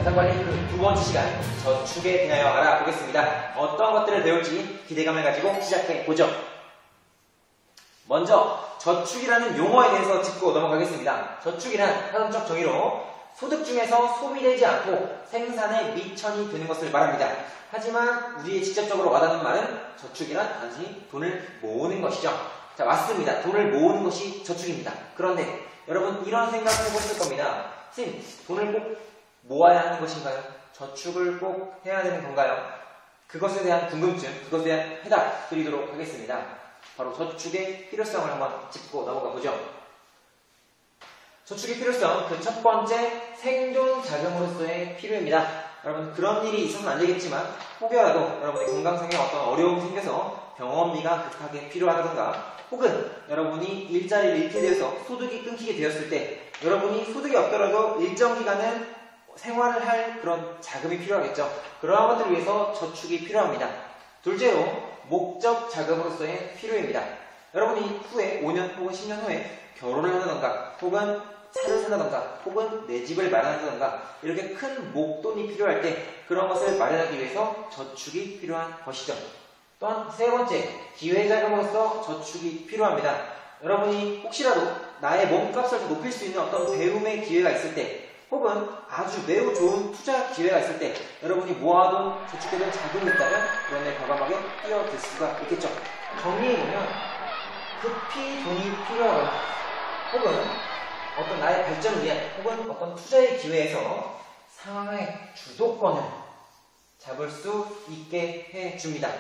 자산관리 두 번째 시간, 저축에 대하여 알아보겠습니다. 어떤 것들을 배울지 기대감을 가지고 시작해보죠. 먼저 저축이라는 용어에 대해서 짚고 넘어가겠습니다. 저축이란 사전적 정의로 소득 중에서 소비되지 않고 생산에 미천이 되는 것을 말합니다. 하지만 우리의 직접적으로 와닿는 말은 저축이란 단순히 돈을 모으는 것이죠. 자, 맞습니다. 돈을 모으는 것이 저축입니다. 그런데 여러분 이런 생각을 해보실 겁니다. 선생님, 돈을 꼭 모아야 하는 것인가요? 저축을 꼭 해야 되는 건가요? 그것에 대한 궁금증, 그것에 대한 해답 드리도록 하겠습니다. 바로 저축의 필요성을 한번 짚고 넘어가 보죠. 저축의 필요성, 그 첫 번째, 생존 자금으로서의 필요입니다. 여러분, 그런 일이 있어서는 안 되겠지만 혹여라도 여러분의 건강상에 어떤 어려움이 생겨서 병원비가 급하게 필요하다던가, 혹은 여러분이 일자리를 잃게 되어서 소득이 끊기게 되었을 때 여러분이 소득이 없더라도 일정 기간은 생활을 할 그런 자금이 필요하겠죠. 그러한 것들을 위해서 저축이 필요합니다. 둘째로, 목적 자금으로서의 필요입니다. 여러분이 후에 5년 혹은 10년 후에 결혼을 한다던가, 혹은 차를 산다던가, 혹은 내 집을 마련한다던가, 이렇게 큰 목돈이 필요할 때 그런 것을 마련하기 위해서 저축이 필요한 것이죠. 또한 세 번째, 기회자금으로서 저축이 필요합니다. 여러분이 혹시라도 나의 몸값을 높일 수 있는 어떤 배움의 기회가 있을 때, 혹은 아주 매우 좋은 투자 기회가 있을 때 여러분이 모아둔 저축해둔 자금이 있다면 그런 데 과감하게 뛰어들 수가 있겠죠. 정리해보면 급히 돈이 필요하거나, 혹은 어떤 나의 발전을 위한, 혹은 어떤 투자의 기회에서 상황의 주도권을 잡을 수 있게 해줍니다.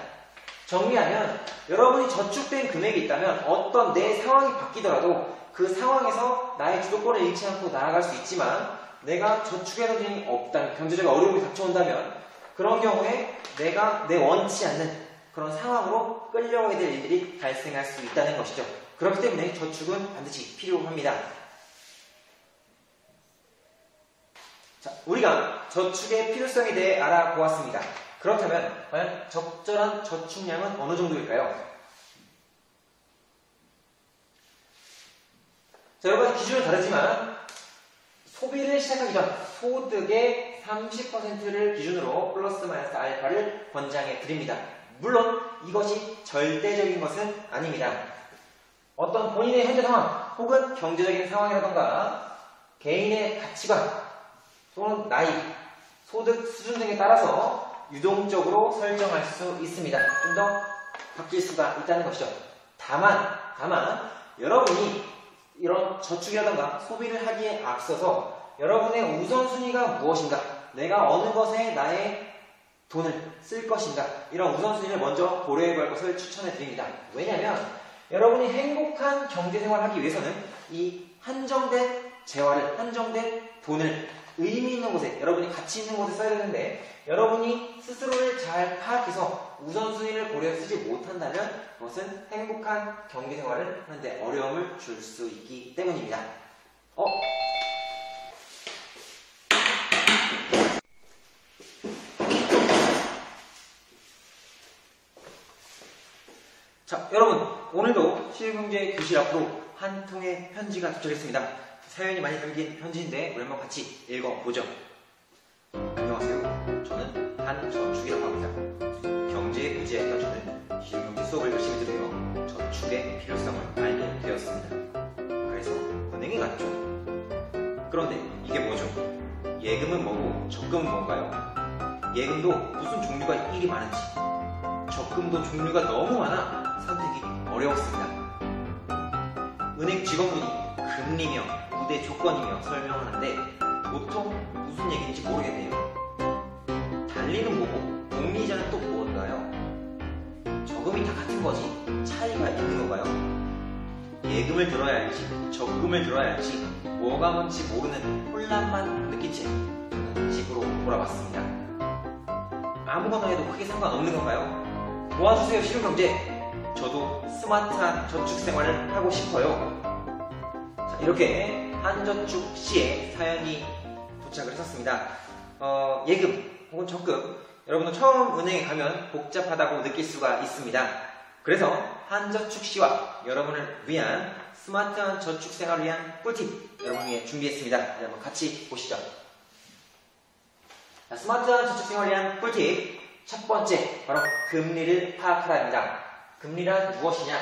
정리하면 여러분이 저축된 금액이 있다면 어떤 내 상황이 바뀌더라도 그 상황에서 나의 주도권을 잃지 않고 나아갈 수 있지만, 내가 저축해둔 돈이 없다면, 경제적 어려움이 닥쳐온다면 그런 경우에 내가 내 원치 않는 그런 상황으로 끌려가게 될 일들이 발생할 수 있다는 것이죠. 그렇기 때문에 저축은 반드시 필요합니다. 자, 우리가 저축의 필요성에 대해 알아보았습니다. 그렇다면 과연 적절한 저축량은 어느 정도일까요? 자, 여러분 기준은 다르지만 소비를 시작하기 전 소득의 30%를 기준으로 플러스 마이너스 알파를 권장해 드립니다. 물론 이것이 절대적인 것은 아닙니다. 어떤 본인의 현재 상황, 혹은 경제적인 상황이라던가 개인의 가치관, 또는 나이, 소득 수준 등에 따라서 유동적으로 설정할 수 있습니다. 좀 더 바뀔 수가 있다는 것이죠. 다만 여러분이 이런 저축이라던가 소비를 하기에 앞서서 여러분의 우선순위가 무엇인가, 내가 어느 것에 나의 돈을 쓸 것인가, 이런 우선순위를 먼저 고려해볼 것을 추천해 드립니다. 왜냐하면 여러분이 행복한 경제생활을 하기 위해서는 이 한정된 재화를, 한정된 돈을 의미 있는 곳에, 여러분이 가치 있는 곳에 써야 되는데, 여러분이 스스로를 잘 파악해서 우선순위를 고려해 쓰지 못한다면 그것은 행복한 경제생활을 하는데 어려움을 줄 수 있기 때문입니다. 자, 여러분, 오늘도 실용경제 교실 앞으로 한 통의 편지가 도착했습니다. 사연이 많이 담긴 편지인데 우리 한번 같이 읽어보죠. 안녕하세요. 저는 한저축이라고 합니다. 경제에 부지했던 저는 실용경제 수업을 열심히 들으며 저축의 필요성을 알게 되었습니다. 그래서 은행에 갔죠. 그런데 이게 뭐죠? 예금은 뭐고 적금은 뭔가요? 예금도 무슨 종류가 일이 많은지, 적금도 종류가 너무 많아 선택이 어려웠습니다. 은행 직원분이 금리며 우대 조건이며 설명하는데 보통 무슨 얘기인지 모르겠네요. 달리는 뭐고 복리이자는 또 뭔가요? 저금이 다 같은 거지 차이가 있는 건가요? 예금을 들어야 할지 적금을 들어야 할지 뭐가 뭔지 모르는 혼란만 느낀 채 저는 집으로 돌아왔습니다. 아무거나 해도 크게 상관없는 건가요? 도와주세요 실용경제. 저도 스마트한 저축생활을 하고 싶어요. 자, 이렇게 한저축 씨의 사연이 도착을 했었습니다. 예금 혹은 적금, 여러분은 처음 은행에 가면 복잡하다고 느낄 수가 있습니다. 그래서 한저축 씨와 여러분을 위한 스마트한 저축생활을 위한 꿀팁 여러분 위해 준비했습니다. 한번 같이 보시죠. 스마트한 저축생활을 위한 꿀팁 첫 번째, 바로 금리를 파악하라입니다. 금리란 무엇이냐?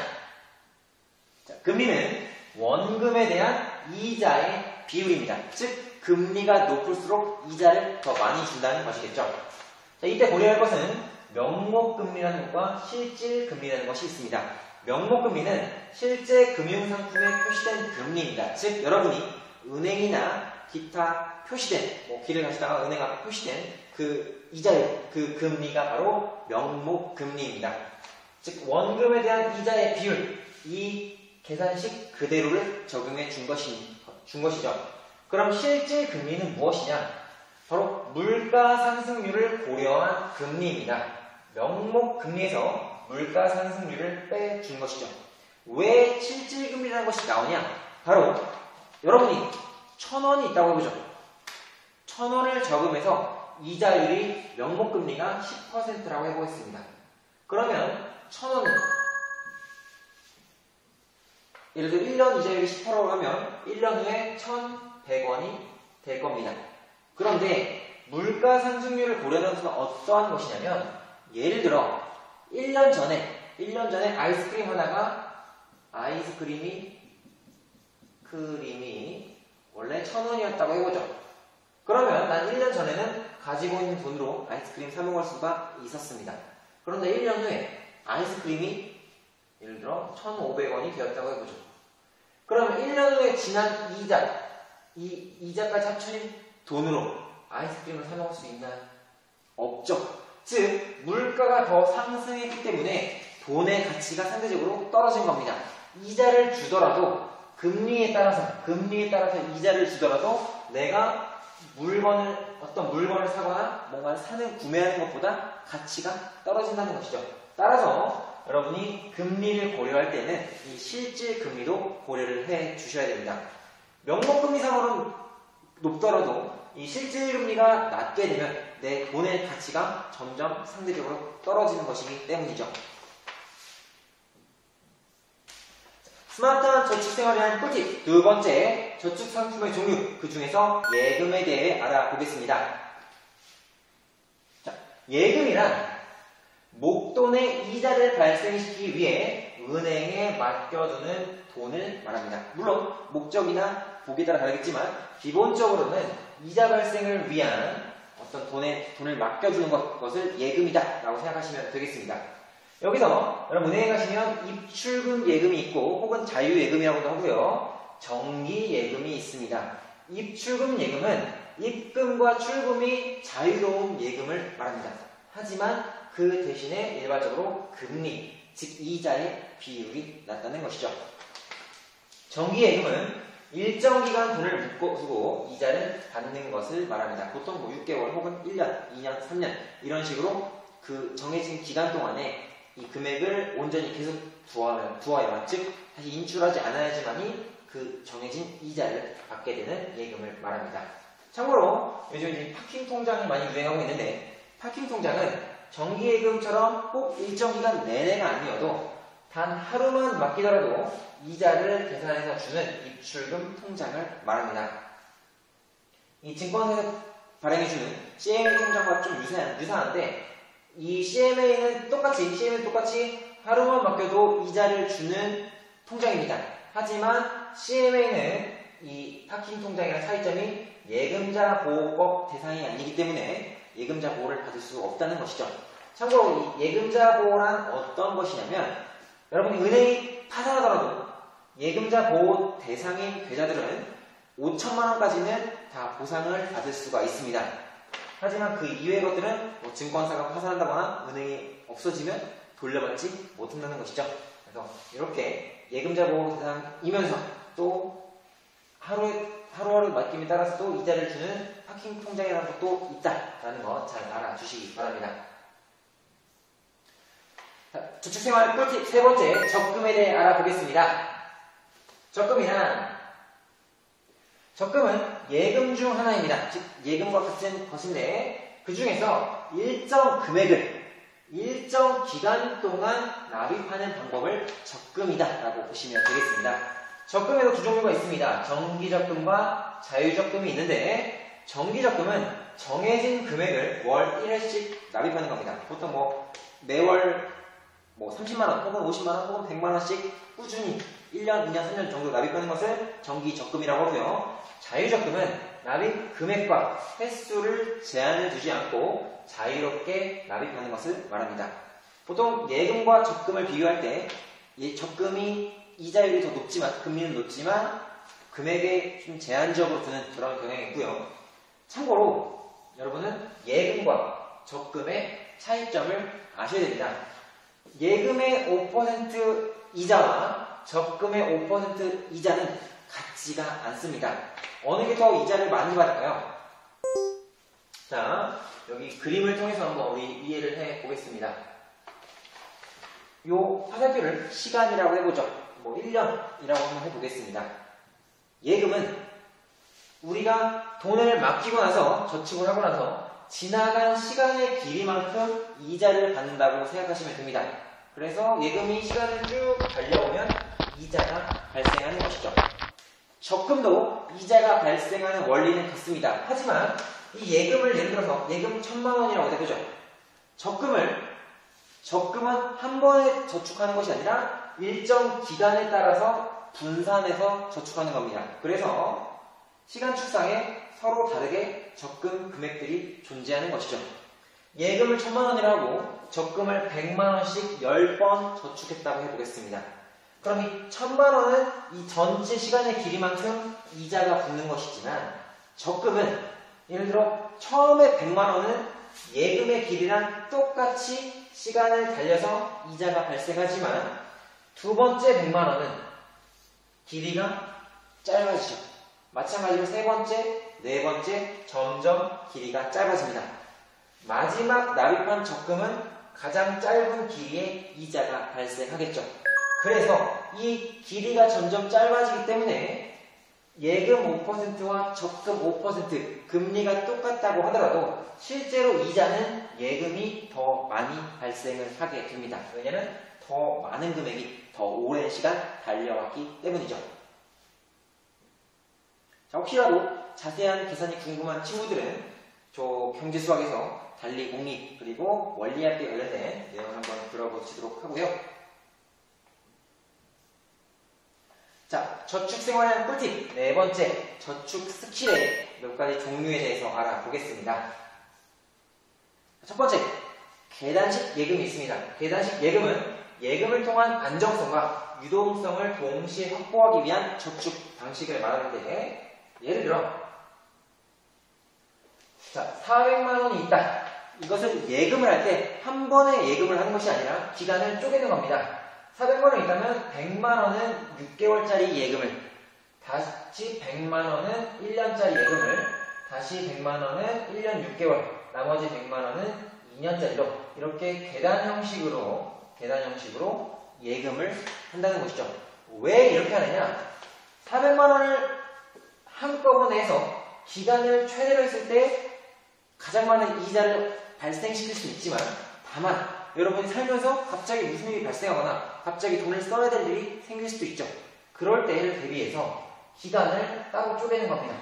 자, 금리는 원금에 대한 이자의 비율입니다. 즉 금리가 높을수록 이자를 더 많이 준다는 것이겠죠. 자, 이때 고려할 것은 명목금리라는 것과 실질금리라는 것이 있습니다. 명목금리는 실제 금융상품에 표시된 금리입니다. 즉 여러분이 은행이나 기타 표시된, 길을 가시다가 은행 앞에 표시된 그 이자율, 그 금리가 바로 명목금리입니다. 즉 원금에 대한 이자의 비율, 이 계산식 그대로를 적용해 준 것이죠. 그럼 실질금리는 무엇이냐? 바로 물가 상승률을 고려한 금리입니다. 명목금리에서 물가 상승률을 빼준 것이죠. 왜 실질금리라는 것이 나오냐? 바로 여러분이 1,000원이 있다고 해보죠. 1,000원을 저금해서 이자율이 명목금리가 10%라고 해보겠습니다. 그러면 1,000원은 예를 들어 1년 이자율이 10%라고 하면 1년 후에 1,100원이 될 겁니다. 그런데 물가 상승률을 고려하는 것은 어떠한 것이냐면 예를 들어 1년 전에 아이스크림이 원래 1,000원이었다고 해보죠. 그러면 난 1년 전에는 가지고 있는 돈으로 아이스크림 사 먹을 수가 있었습니다. 그런데 1년 후에 아이스크림이 예를 들어 1,500원이 되었다고 해보죠. 그러면 1년 후에 지난 이 이자까지 합쳐진 돈으로 아이스크림을 사 먹을 수 있나요? 없죠. 즉 물가가 더 상승했기 때문에 돈의 가치가 상대적으로 떨어진 겁니다. 이자를 주더라도 금리에 따라서 이자를 주더라도 내가 어떤 물건을 사거나 뭔가를 구매하는 것보다 가치가 떨어진다는 것이죠. 따라서 여러분이 금리를 고려할 때는 이 실질 금리도 고려를 해 주셔야 됩니다. 명목금리 상으로는 높더라도 이 실질 금리가 낮게 되면 내 돈의 가치가 점점 상대적으로 떨어지는 것이기 때문이죠. 스마트한 저축생활에 대한 꿀팁 두 번째, 저축상품의 종류, 그 중에서 예금에 대해 알아보겠습니다. 자, 예금이란 목돈의 이자를 발생시키기 위해 은행에 맡겨두는 돈을 말합니다. 물론 목적이나 복에 따라 다르겠지만 기본적으로는 이자 발생을 위한 어떤 돈을 맡겨주는 것을 예금이다 라고 생각하시면 되겠습니다. 여기서 여러분 은행에 가시면 입출금 예금이 있고 혹은 자유예금이라고도 하고요. 정기예금이 있습니다. 입출금 예금은 입금과 출금이 자유로운 예금을 말합니다. 하지만 그 대신에 일반적으로 금리, 즉 이자의 비율이 낮다는 것이죠. 정기예금은 일정 기간 돈을 묶어두고 이자를 받는 것을 말합니다. 보통 6개월 혹은 1년, 2년, 3년 이런 식으로 그 정해진 기간 동안에 이 금액을 온전히 계속 두어야만, 즉 다시 인출하지 않아야지만이 그 정해진 이자를 받게 되는 예금을 말합니다. 참고로 요즘 이제 파킹 통장이 많이 유행하고 있는데 파킹 통장은 정기예금처럼 꼭 일정 기간 내내가 아니어도 단 하루만 맡기더라도 이자를 계산해서 주는 입출금 통장을 말합니다. 이 증권사에서 발행해주는 CMA 통장과 좀 유사한데 이 CMA는 똑같이 하루만 맡겨도 이자를 주는 통장입니다. 하지만 CMA는 이 파킹 통장이랑 차이점이 예금자 보호법 대상이 아니기 때문에 예금자 보호를 받을 수 없다는 것이죠. 참고로 이 예금자 보호란 어떤 것이냐면 여러분이 은행이 파산하더라도 예금자 보호 대상인 계좌들은 5천만 원까지는 다 보상을 받을 수가 있습니다. 하지만 그 이외의 것들은 증권사가 파산한다거나 은행이 없어지면 돌려받지 못한다는 것이죠. 그래서 이렇게 예금자 보호 대상이면서 또 하루하루 맡김에 따라서 또 이자를 주는 파킹 통장이라는 것도 있다라는 거 잘 알아주시기 바랍니다. 저축생활 꿀팁 세 번째, 적금에 대해 알아보겠습니다. 적금은 예금 중 하나입니다. 즉 예금과 같은 것인데 그 중에서 일정 금액을 일정 기간 동안 납입하는 방법을 적금이다 라고 보시면 되겠습니다. 적금에도 두 종류가 있습니다. 정기적금과 자유적금이 있는데 정기적금은 정해진 금액을 월 1회씩 납입하는 겁니다. 보통 매월 30만원 혹은 50만원 혹은 100만원씩 꾸준히 1년, 2년, 3년 정도 납입하는 것을 정기적금이라고 하고요. 자유적금은 납입 금액과 횟수를 제한을 두지 않고 자유롭게 납입하는 것을 말합니다. 보통 예금과 적금을 비교할 때 적금이 이자율이 더 높지만, 금리는 높지만 금액에 좀 제한적으로 두는 그런 경향이 있고요. 참고로 여러분은 예금과 적금의 차이점을 아셔야 됩니다. 예금의 5% 이자와 적금의 5% 이자는 같지가 않습니다. 어느 게 더 이자를 많이 받을까요? 자, 여기 그림을 통해서 한번 우리 이해를 해보겠습니다. 요 화살표를 시간이라고 해보죠. 1년이라고 한번 해보겠습니다. 예금은 우리가 돈을 맡기고 나서, 저축을 하고 나서 지나간 시간의 길이만큼 이자를 받는다고 생각하시면 됩니다. 그래서 예금이 시간을 쭉 달려오면 이자가 발생하는 것이죠. 적금도 이자가 발생하는 원리는 같습니다. 하지만 이 예금을 예를 들어서 예금 1000만원이라고 해보죠. 적금은 한 번에 저축하는 것이 아니라 일정 기간에 따라서 분산해서 저축하는 겁니다. 그래서 시간 축상에 서로 다르게 적금 금액들이 존재하는 것이죠. 예금을 1000만원이라고 하고 적금을 100만원씩 10번 저축했다고 해보겠습니다. 그럼 이 1000만원은 이 전체 시간의 길이만큼 이자가 붙는 것이지만, 적금은 예를 들어 처음에 100만원은 예금의 길이랑 똑같이 시간을 달려서 이자가 발생하지만 두 번째 100만원은 길이가 짧아지죠. 마찬가지로 세 번째, 네 번째 점점 길이가 짧아집니다. 마지막 납입한 적금은 가장 짧은 길이의 이자가 발생하겠죠. 그래서 이 길이가 점점 짧아지기 때문에 예금 5%와 적금 5% 금리가 똑같다고 하더라도 실제로 이자는 예금이 더 많이 발생을 하게 됩니다. 왜냐하면 더 많은 금액이 더 오랜 시간 달려왔기 때문이죠. 자, 혹시라도 자세한 계산이 궁금한 친구들은 저 경제수학에서 달리 공리 그리고 원리합계 관련된 내용을 한번 들어보시도록 하고요. 자, 저축생활의 꿀팁 네 번째, 저축 스킬의 몇 가지 종류에 대해서 알아보겠습니다. 첫 번째, 계단식 예금이 있습니다. 계단식 예금은 예금을 통한 안정성과 유동성을 동시에 확보하기 위한 저축 방식을 말하는데, 예를 들어 400만원이 있다. 이것을 예금을 할 때 한 번에 예금을 하는 것이 아니라 기간을 쪼개는 겁니다. 400만원이 있다면 100만원은 6개월짜리 예금을, 다시 100만원은 1년짜리 예금을, 다시 100만원은 1년 6개월, 나머지 100만원은 2년짜리로 이렇게 계단 형식으로 예금을 한다는 것이죠. 왜 이렇게 하느냐? 400만원을 한꺼번에 해서 기간을 최대로 했을 때 가장 많은 이자를 발생시킬 수 있지만, 다만 여러분이 살면서 갑자기 무슨 일이 발생하거나 갑자기 돈을 써야 될 일이 생길 수도 있죠. 그럴 때를 대비해서 기간을 따로 쪼개는 겁니다.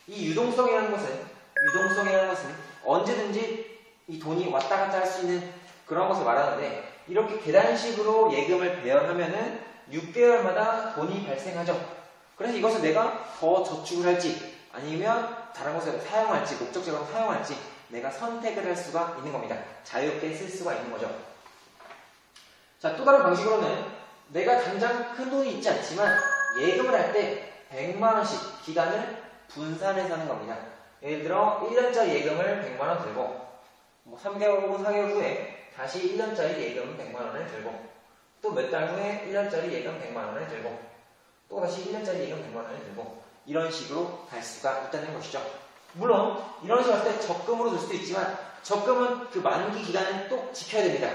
이 유동성이라는 것은 언제든지 이 돈이 왔다 갔다 할 수 있는 그런 것을 말하는데, 이렇게 계단식으로 예금을 배열하면은 6개월마다 돈이 발생하죠. 그래서 이것을 내가 더 저축을 할지 아니면 다른 것을 사용할지, 목적적으로 사용할지 내가 선택을 할 수가 있는 겁니다. 자유롭게 쓸 수가 있는 거죠. 자, 또 다른 방식으로는 내가 당장 큰 돈이 있지 않지만 예금을 할 때 100만원씩 기간을 분산해서 하는 겁니다. 예를 들어 1년짜리 예금을 100만원 들고 3개월 혹은 4개월 후에 다시 1년짜리 예금 100만원을 들고, 또 몇 달 후에 1년짜리 예금 100만원을 들고, 또 다시 1년짜리 예금 100만원을 들고, 이런 식으로 갈 수가 있다는 것이죠. 물론 이런 식으로 할 때 적금으로 들 수도 있지만 적금은 그 만기 기간을 또 지켜야 됩니다.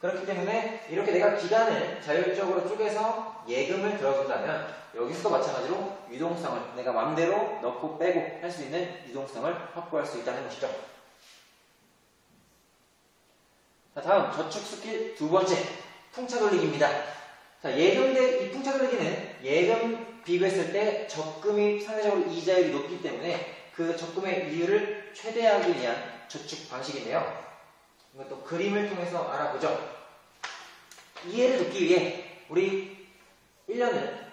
그렇기 때문에 이렇게 내가 기간을 자율적으로 쪼개서 예금을 들어준다면 여기서도 마찬가지로 유동성을 내가 마음대로 넣고 빼고 할 수 있는 유동성을 확보할 수 있다는 것이죠. 자, 다음 저축 스킬 두 번째, 풍차 돌리기입니다. 자, 예금 대 이 풍차 돌리기는 예금 비교했을 때 적금이 상대적으로 이자율이 높기 때문에 그 적금의 이율을 최대하기 위한 저축 방식인데요. 이것도 그림을 통해서 알아보죠. 이해를 돕기 위해 우리 1년을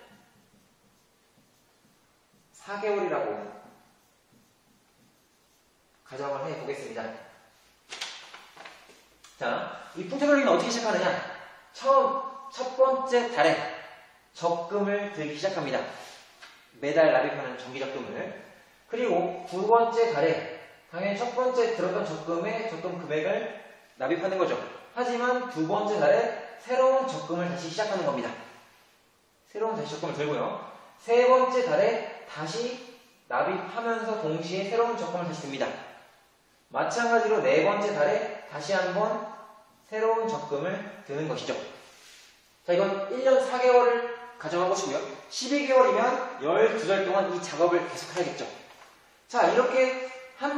4개월이라고 가정을 해보겠습니다. 자, 이 풍차돌리기는 어떻게 시작하느냐? 첫 번째 달에 적금을 들기 시작합니다. 매달 납입하는 정기적금을. 그리고 두 번째 달에 당연히 첫 번째 들었던 적금의 적금 금액을 납입하는 거죠. 하지만 두 번째 달에 새로운 적금을 다시 시작하는 겁니다. 새로운 다시 적금을 들고요. 세 번째 달에 다시 납입하면서 동시에 새로운 적금을 다시 듭니다. 마찬가지로 네 번째 달에 다시 한번 새로운 적금을 드는 것이죠. 자, 이건 1년 4개월을 가정해보시고요. 12개월이면 12달 동안 이 작업을 계속 해야겠죠. 자, 이렇게 한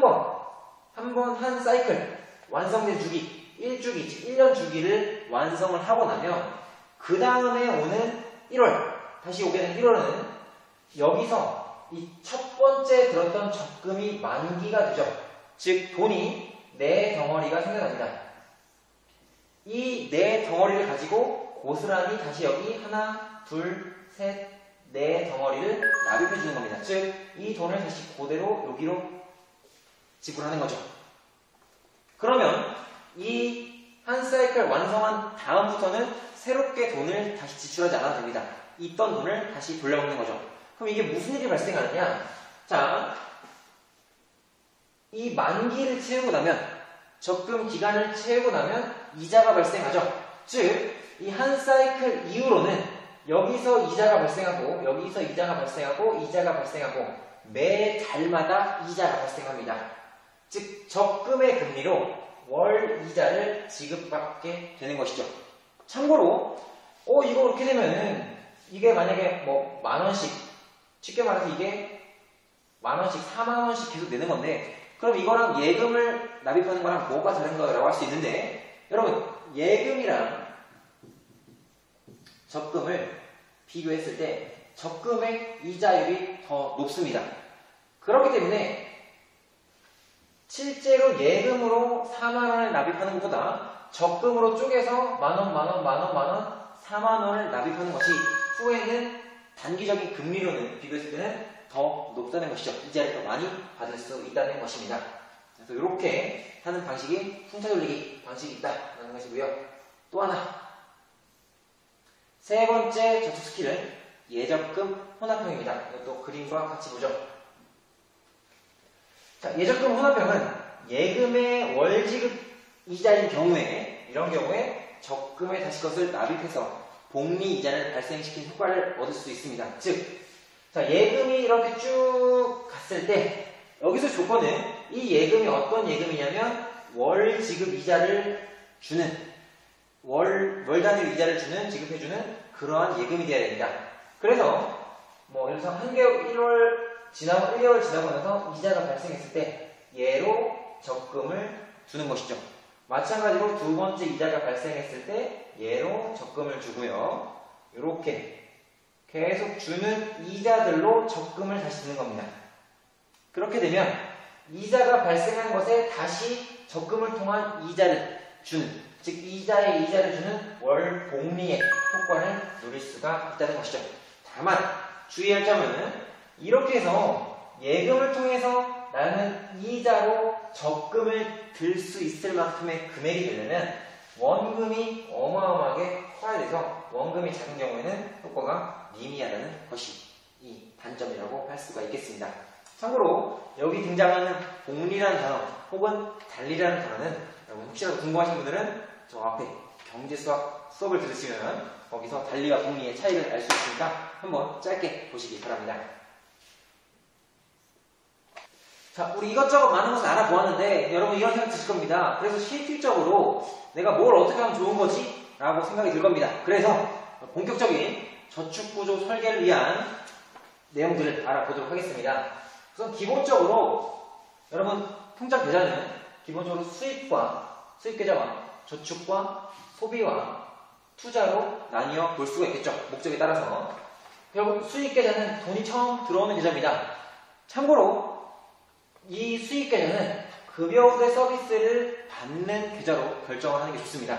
사이클, 완성된 주기, 1주기, 즉 1년 주기를 완성을 하고 나면 그 다음에 오는 1월, 다시 오게 된 1월은 여기서 이 첫 번째 들었던 적금이 만기가 되죠. 즉 돈이 네 덩어리가 생겨납니다. 이 네 덩어리를 가지고 고스란히 다시 여기 하나, 둘, 셋, 네 덩어리를 납입해 주는 겁니다. 즉 이 돈을 다시 그대로 여기로 지불하는 거죠. 그러면 이 한 사이클 완성한 다음부터는 새롭게 돈을 다시 지출하지 않아도 됩니다. 있던 돈을 다시 돌려먹는 거죠. 그럼 이게 무슨 일이 발생하느냐? 자, 이 만기를 채우고 나면, 적금 기간을 채우고 나면 이자가 발생하죠. 즉, 이 한 사이클 이후로는 여기서 이자가 발생하고, 여기서 이자가 발생하고, 이자가 발생하고, 매 달마다 이자가 발생합니다. 즉, 적금의 금리로 월 이자를 지급받게 되는 것이죠. 참고로, 이거 이렇게 되면은, 이게 만약에 뭐, 10,000원씩, 쉽게 말해서 이게 10,000원씩, 40,000원씩 계속 내는 건데, 그럼 이거랑 예금을 납입하는 거랑 뭐가 다른 거라고 할 수 있는데, 여러분, 예금이랑 적금을 비교했을 때 적금의 이자율이 더 높습니다. 그렇기 때문에 실제로 예금으로 4만원을 납입하는 것보다 적금으로 쪼개서 만원, 4만원을 납입하는 것이 후에는 단기적인 금리로는 비교했을 때는 더 높다는 것이죠. 이자를 더 많이 받을 수 있다는 것입니다. 그래서 이렇게 하는 방식이 풍차돌리기 방식이 있다는 것이고요. 또 하나, 세 번째 저축 스킬은 예적금 혼합형입니다. 이것도 그림과 같이 보죠. 자, 예적금 혼합형은 예금의 월지급 이자인 경우에, 이런 경우에 적금에 다시 것을 납입해서 복리 이자를 발생시킨 효과를 얻을 수 있습니다. 즉, 자, 예금이 이렇게 쭉 갔을 때 여기서 조건은 이 예금이 어떤 예금이냐면 월 지급 이자를 주는, 월 단위로 이자를 주는, 지급해주는 그러한 예금이 되어야 됩니다. 그래서 뭐 예를 들어서 1개월 지나고 나서 이자가 발생했을 때 얘로 적금을 주는 것이죠. 마찬가지로 두 번째 이자가 발생했을 때 얘로 적금을 주고요. 이렇게 계속 주는 이자들로 적금을 다시 주는 겁니다. 그렇게 되면 이자가 발생한 것에 다시 적금을 통한 이자를 주는, 즉 이자에 이자를 주는 월 복리의 효과를 누릴 수가 있다는 것이죠. 다만 주의할 점은 이렇게 해서 예금을 통해서 나는 이자로 적금을 들 수 있을 만큼의 금액이 되려면 원금이 어마어마하게 커야 돼서 원금이 작은 경우에는 효과가 미미하다는 것이 이 단점이라고 할 수가 있겠습니다. 참고로 여기 등장하는 복리라는 단어 혹은 달리라는 단어는 여러분 혹시라도 궁금하신 분들은 저 앞에 경제수학 수업을 들으시면 거기서 달리와 복리의 차이를 알 수 있으니까 한번 짧게 보시기 바랍니다. 자, 우리 이것저것 많은 것을 알아보았는데 여러분 이런 생각 드실 겁니다. 그래서 실질적으로 내가 뭘 어떻게 하면 좋은 거지? 라고 생각이 들 겁니다. 그래서 본격적인 저축구조 설계를 위한 내용들을 알아보도록 하겠습니다. 우선 기본적으로 여러분 통장 계좌는 기본적으로 수입 계좌와 저축과 소비와 투자로 나뉘어 볼 수가 있겠죠. 목적에 따라서. 결국 수입 계좌는 돈이 처음 들어오는 계좌입니다. 참고로 이 수익 계좌는 급여 우대 서비스를 받는 계좌로 결정을 하는 게 좋습니다.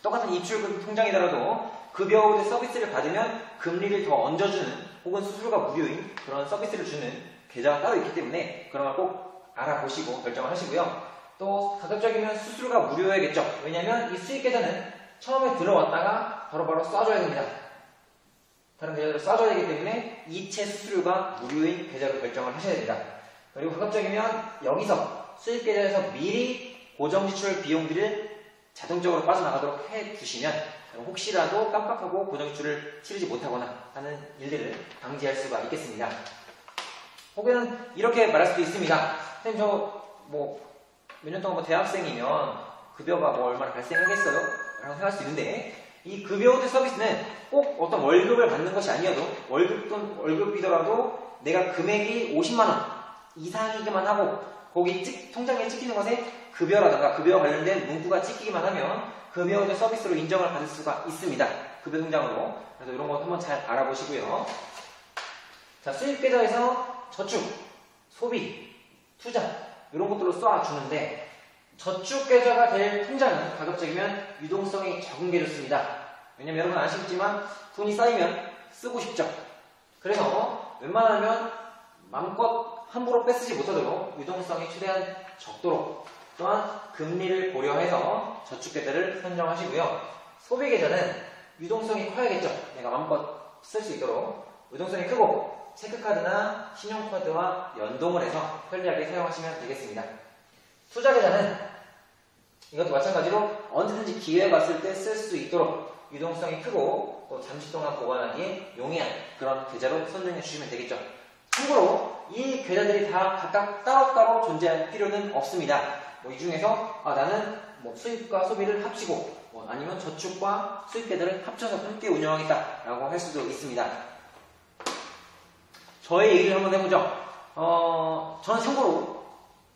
똑같은 입출금 통장이더라도 급여 우대 서비스를 받으면 금리를 더 얹어주는 혹은 수수료가 무료인 그런 서비스를 주는 계좌가 따로 있기 때문에 그런 걸 꼭 알아보시고 결정을 하시고요. 또 가급적이면 수수료가 무료여야겠죠. 왜냐하면 이 수익 계좌는 처음에 들어왔다가 바로바로 쏴줘야 됩니다. 다른 계좌로 쏴줘야 되기 때문에 이체 수수료가 무료인 계좌로 결정을 하셔야 됩니다. 그리고 가급적이면 여기서 수익 계좌에서 미리 고정지출 비용들을 자동적으로 빠져나가도록 해두시면 혹시라도 깜빡하고 고정지출을 치르지 못하거나 하는 일들을 방지할 수가 있겠습니다. 혹은 이렇게 말할 수도 있습니다. 선생님 저 몇 년 동안 대학생이면 급여가 얼마나 발생하겠어요? 라고 생각할 수 있는데 이 급여 우대 서비스는 꼭 어떤 월급을 받는 것이 아니어도 월급이더라도 내가 금액이 50만원 이상이기만 하고 거기 통장에 찍히는 것에 급여라든가 급여와 관련된 문구가 찍히기만 하면 급여 우대 서비스로 인정을 받을 수가 있습니다. 급여 통장으로. 그래서 이런 거 한번 잘 알아보시고요. 자, 수익 계좌에서 저축, 소비, 투자 이런 것들로 쏴주는데 저축 계좌가 될 통장은 가급적이면 유동성이 적은 게 좋습니다. 왜냐면 여러분 아시겠지만 돈이 쌓이면 쓰고 싶죠. 그래서 웬만하면 마음껏 함부로 뺏쓰지 못하도록 유동성이 최대한 적도록 또한 금리를 고려해서 저축 계좌를 선정하시고요. 소비 계좌는 유동성이 커야겠죠. 내가 마음껏 쓸 수 있도록 유동성이 크고 체크카드나 신용카드와 연동을 해서 편리하게 사용하시면 되겠습니다. 투자 계좌는 이것도 마찬가지로 언제든지 기회가 왔을 때 쓸 수 있도록 유동성이 크고 또 잠시 동안 보관하기에 용이한 그런 계좌로 선정해 주시면 되겠죠. 참고로 이 계좌들이 다 각각 따로따로 존재할 필요는 없습니다. 이 중에서 나는 수입과 소비를 합치고 아니면 저축과 수입 계좌를 합쳐서 함께 운영하겠다라고 할 수도 있습니다. 저의 얘기를 한번 해보죠. 저는 참고로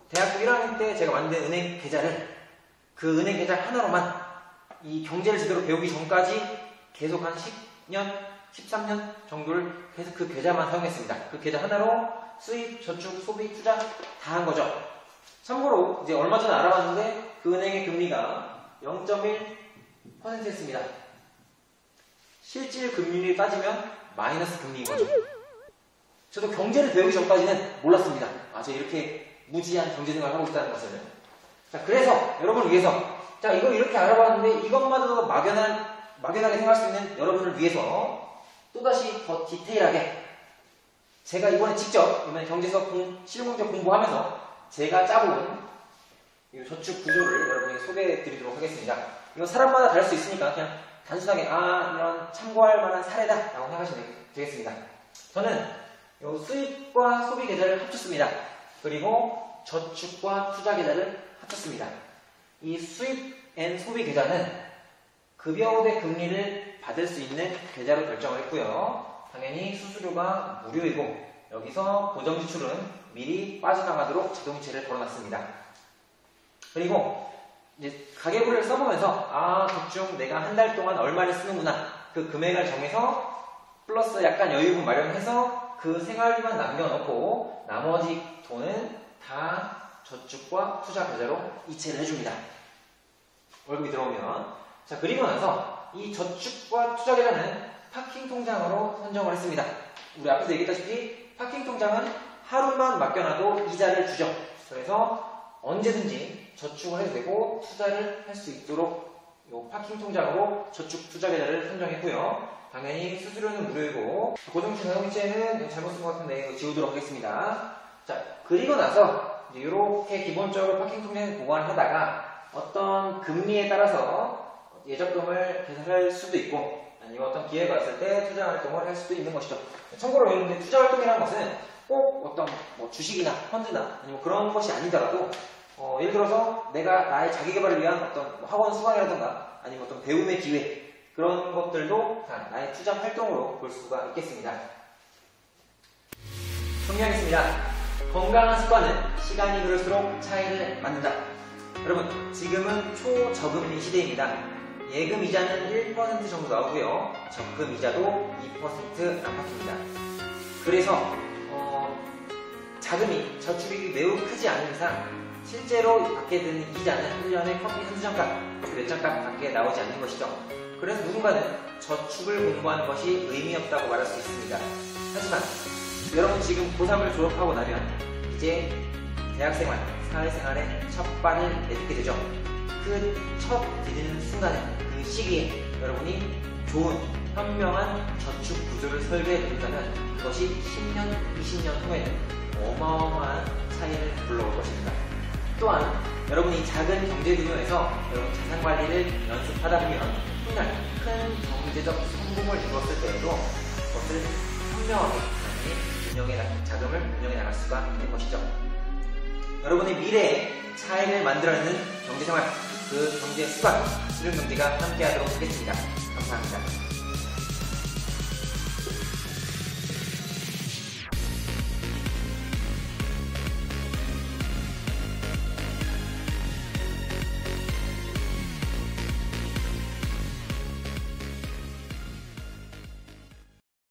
대학교 1학년 때 제가 만든 은행 계좌를 그 은행 계좌 하나로만 이 경제를 제대로 배우기 전까지 계속 한 10년, 13년 정도를 계속 그 계좌만 사용했습니다. 그 계좌 하나로 수입, 저축, 소비, 투자 다 한 거죠. 참고로 이제 얼마 전에 알아봤는데 그 은행의 금리가 0.1%였습니다. 실질 금리를 따지면 마이너스 금리인 거죠. 저도 경제를 배우기 전까지는 몰랐습니다. 제가 이렇게 무지한 경제생활을 하고 있다는 것을. 자, 그래서 여러분을 위해서 이거 이렇게 알아봤는데 이것만으로도 막연하게 생각할 수 있는 여러분을 위해서 또다시 더 디테일하게 제가 이번에 경제 수업 실용문제 공부하면서 제가 짜본 이 저축 구조를 여러분에게 소개해 드리도록 하겠습니다. 이거 사람마다 다를 수 있으니까 그냥 단순하게 이런 참고할 만한 사례다라고 생각하시면 되겠습니다. 저는 이 수입과 소비 계좌를 합쳤습니다. 그리고 저축과 투자 계좌를 합쳤습니다. 이 수입 앤 소비 계좌는 급여 우대 금리를 받을 수 있는 계좌로 결정을 했고요. 당연히 수수료가 무료이고 여기서 고정지출은 미리 빠져나가도록 자동이체를 걸어놨습니다. 그리고 이제 가계부를 써보면서 대충 내가 한 달 동안 얼마를 쓰는구나 그 금액을 정해서 플러스 약간 여유분 마련해서 그 생활비만 남겨놓고 나머지 돈은 다 저축과 투자 계좌로 이체를 해줍니다. 월급이 들어오면. 자, 그리고 나서 이 저축과 투자 계좌는 파킹 통장으로 선정을 했습니다. 우리 앞에서 얘기했다시피 파킹 통장은 하루만 맡겨놔도 이자를 주죠. 그래서 언제든지 저축을 해도 되고 투자를 할 수 있도록 이 파킹 통장으로 저축 투자 계좌를 선정했고요. 당연히 수수료는 무료이고 고정지출 자동이체는 잘못 쓴 것 같은데 이거 지우도록 하겠습니다. 자, 그리고 나서 이렇게 기본적으로 파킹 통장에 보관을 하다가 어떤 금리에 따라서 예적금을 개설할 수도 있고 아니면 어떤 기회가 왔을 때 투자 활동을 할 수도 있는 것이죠. 참고로 여러분들 투자 활동이라는 것은 꼭 어떤 주식이나 펀드나 아니면 그런 것이 아니더라도 예를 들어서 내가 나의 자기개발을 위한 어떤 학원 수강이라든가 아니면 어떤 배움의 기회 그런 것들도 다 나의 투자 활동으로 볼 수가 있겠습니다. 정리하겠습니다. 건강한 습관은 시간이 흐를수록 차이를 만든다. 여러분, 지금은 초저금리 시대입니다. 예금 이자는 1% 정도 나오고요. 적금 이자도 2% 안팎입니다. 그래서 자금이 저축이 매우 크지 않은 이상 실제로 받게 되는 이자는 1년에 커피 한두 잔값, 몇 잔값 밖에 나오지 않는 것이죠. 그래서 누군가는 저축을 공부하는 것이 의미 없다고 말할 수 있습니다. 하지만 여러분 지금 고3을 졸업하고 나면 이제 대학생활, 사회생활에 첫 발을 내딛게 되죠. 그 첫 디디는 순간에, 그 시기에 여러분이 좋은 현명한 저축 구조를 설계해 놓는다면 그것이 10년, 20년 후에는 어마어마한 차이를 불러올 것입니다. 또한 여러분이 작은 경제 규모에서 여러분 자산 관리를 연습하다 보면 훗날 큰 경제적 성공을 이루었을 때에도 그것을 현명하게 자금을 운영해 나갈 수가 있는 것이죠. 여러분의 미래에 차이를 만들어내는 경제생활, 그 경제 습관, 수령경제가 함께하도록 하겠습니다. 감사합니다.